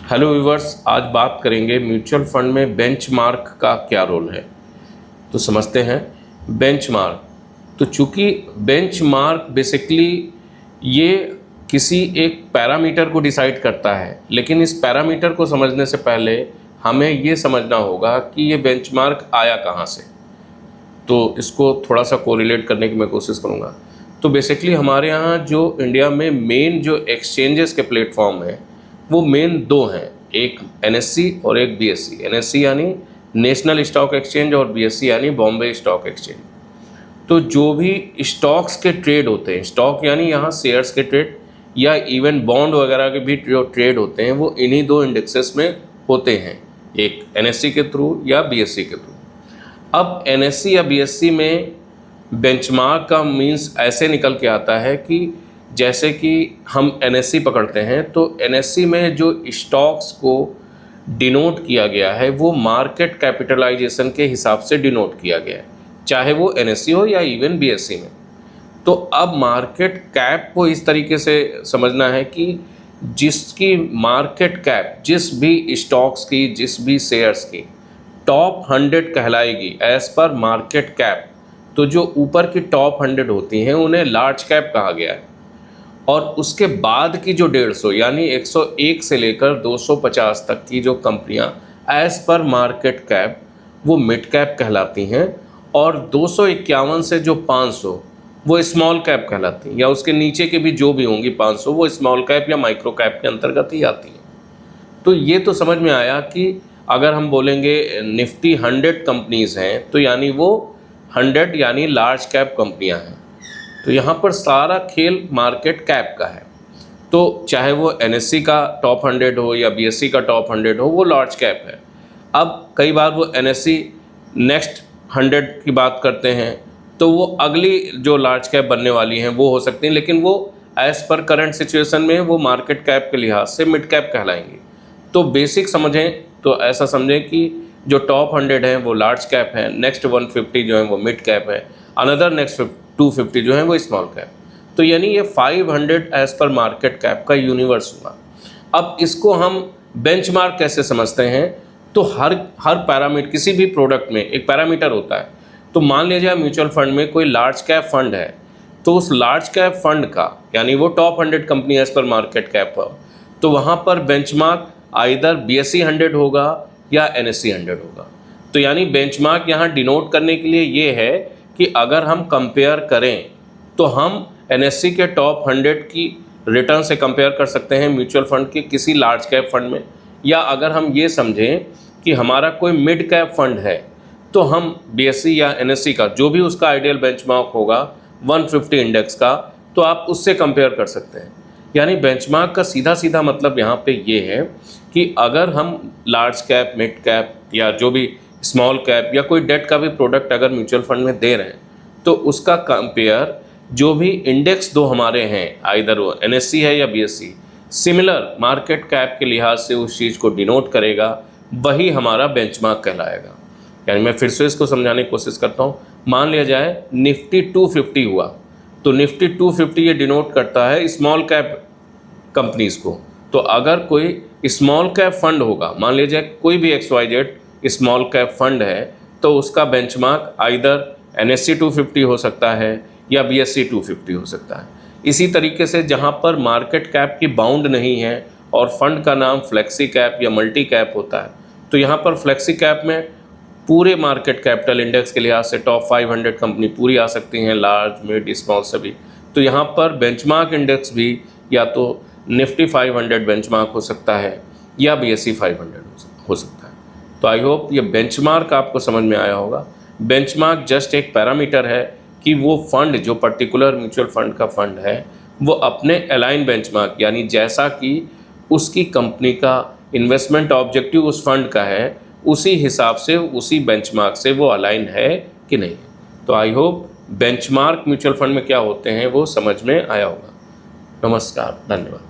Hello viewers, आज बात करेंगे म्यूचुअल फंड में बेंचमार्क का क्या रोल है। तो समझते हैं बेंचमार्क। तो चूंकि बेंचमार्क बेसिकली ये किसी एक पैरामीटर को डिसाइड करता है, लेकिन इस पैरामीटर को समझने से पहले हमें ये समझना होगा कि ये बेंचमार्क आया कहाँ से। तो इसको थोड़ा सा कोरिलेट करने की मैं कोशिश करूँगा। तो बेसिकली हमारे यहाँ जो इंडिया में मेन जो एक्सचेंजेस के प्लेटफॉर्म हैं वो मेन दो हैं, एक एनएससी और एक बीएससी। एनएससी यानी नेशनल स्टॉक एक्सचेंज और बीएससी यानी बॉम्बे स्टॉक एक्सचेंज। तो जो भी स्टॉक्स के ट्रेड होते हैं, स्टॉक यानी यहाँ शेयर्स के ट्रेड या इवन बॉन्ड वगैरह के भी जो ट्रेड होते हैं वो इन्हीं दो इंडेक्सेस में होते हैं, एक एनएससी के थ्रू या बीएससी के थ्रू। अब एनएससी या बीएससी में बेंचमार्क का मीन्स ऐसे निकल के आता है कि जैसे कि हम एनएससी पकड़ते हैं तो एनएससी में जो स्टॉक्स को डिनोट किया गया है वो मार्केट कैपिटलाइजेशन के हिसाब से डिनोट किया गया है, चाहे वो एनएससी हो या इवन बीएससी में। तो अब मार्केट कैप को इस तरीके से समझना है कि जिसकी मार्केट कैप जिस भी स्टॉक्स की, जिस भी शेयर्स की टॉप 100 कहलाएगी एज पर मार्केट कैप। तो जो ऊपर की टॉप 100 होती हैं उन्हें लार्ज कैप कहा गया है, और उसके बाद की जो 150 यानी 101 से लेकर 250 तक की जो कंपनियां एज पर मार्केट कैप वो मिड कैप कहलाती हैं, और 251 से जो 500 वो स्मॉल कैप कहलाती हैं, या उसके नीचे के भी जो भी होंगी 500 वो स्मॉल कैप या माइक्रो कैप के अंतर्गत ही आती हैं। तो ये तो समझ में आया कि अगर हम बोलेंगे निफ्टी 100 कंपनीज़ हैं तो यानी वो 100 यानी लार्ज कैप कंपनियां हैं। तो यहाँ पर सारा खेल मार्केट कैप का है। तो चाहे वो एनएससी का टॉप 100 हो या बीएससी का टॉप 100 हो, वो लार्ज कैप है। अब कई बार वो एनएससी नेक्स्ट 100 की बात करते हैं तो वो अगली जो लार्ज कैप बनने वाली हैं वो हो सकती हैं, लेकिन वो एज़ पर करंट सिचुएशन में वो मार्केट कैप के लिहाज से मिड कैप कहलाएंगी। तो बेसिक समझें तो ऐसा समझें कि जो टॉप 100 हैं वो लार्ज कैप हैं, नेक्स्ट 150 जो है वो मिड कैप है, अनदर नेक्स्ट 250 जो है वो स्मॉल कैप। तो यानी ये 500 एज पर मार्केट कैप का यूनिवर्स हुआ। अब इसको हम बेंचमार्क कैसे समझते हैं, तो हर पैरामीटर, किसी भी प्रोडक्ट में एक पैरामीटर होता है। तो मान लीजिए म्यूचुअल फंड में कोई लार्ज कैप फंड है, तो उस लार्ज कैप फंड का यानी वो top 100 company as per market cap हो, तो वहाँ पर बेंचमार्क आइदर बीएससी 100 होगा या एनएससी 100 होगा। तो यानी बेंचमार्क यहाँ डिनोट करने के लिए ये है कि अगर हम कंपेयर करें तो हम एनएससी के टॉप 100 की रिटर्न से कंपेयर कर सकते हैं म्यूचुअल फंड के किसी लार्ज कैप फंड में, या अगर हम ये समझें कि हमारा कोई मिड कैप फंड है तो हम बीएससी या एनएससी का जो भी उसका आइडियल बेंचमार्क होगा 150 इंडेक्स का, तो आप उससे कंपेयर कर सकते हैं। यानी बेंचमार्क का सीधा सीधा मतलब यहाँ पे ये है कि अगर हम लार्ज कैप, मिड कैप या जो भी स्मॉल कैप या कोई डेट का भी प्रोडक्ट अगर म्यूचुअल फंड में दे रहे हैं तो उसका कंपेयर जो भी इंडेक्स दो हमारे हैं, आइदर वो एनएससी है या बीएससी, सिमिलर मार्केट कैप के लिहाज से उस चीज़ को डिनोट करेगा, वही हमारा बेंचमार्क कहलाएगा। यानी मैं फिर से इसको समझाने की कोशिश करता हूँ। मान लिया जाए निफ्टी 250 हुआ, तो निफ्टी 250 ये डिनोट करता है स्मॉल कैप कंपनीज़ को। तो अगर कोई स्मॉल कैप फंड होगा, मान लीजिए कोई भी XYZ स्मॉल कैप फंड है, तो उसका बेंचमार्क आइदर एनएससी 250 हो सकता है या बीएससी 250 हो सकता है। इसी तरीके से जहां पर मार्केट कैप की बाउंड नहीं है और फंड का नाम फ्लेक्सी कैप या मल्टी कैप होता है, तो यहाँ पर फ्लेक्सी कैप में पूरे मार्केट कैपिटल इंडेक्स के लिहाज से टॉप 500 कंपनी पूरी आ सकती हैं, लार्ज, मिड, स्मॉल सभी। तो यहाँ पर बेंचमार्क इंडेक्स भी या तो निफ्टी 500 बेंचमार्क हो सकता है या बीएससी 500 हो सकता है। तो आई होप ये बेंचमार्क आपको समझ में आया होगा। बेंचमार्क जस्ट एक पैरामीटर है कि वो फंड, जो पर्टिकुलर म्यूचुअल फंड का फंड है, वो अपने अलाइन बेंचमार्क यानी जैसा कि उसकी कंपनी का इन्वेस्टमेंट ऑब्जेक्टिव उस फंड का है, उसी हिसाब से उसी बेंचमार्क से वो अलाइन है कि नहीं। तो I hope benchmark mutual fund में क्या होते हैं वो समझ में आया होगा। नमस्कार, धन्यवाद।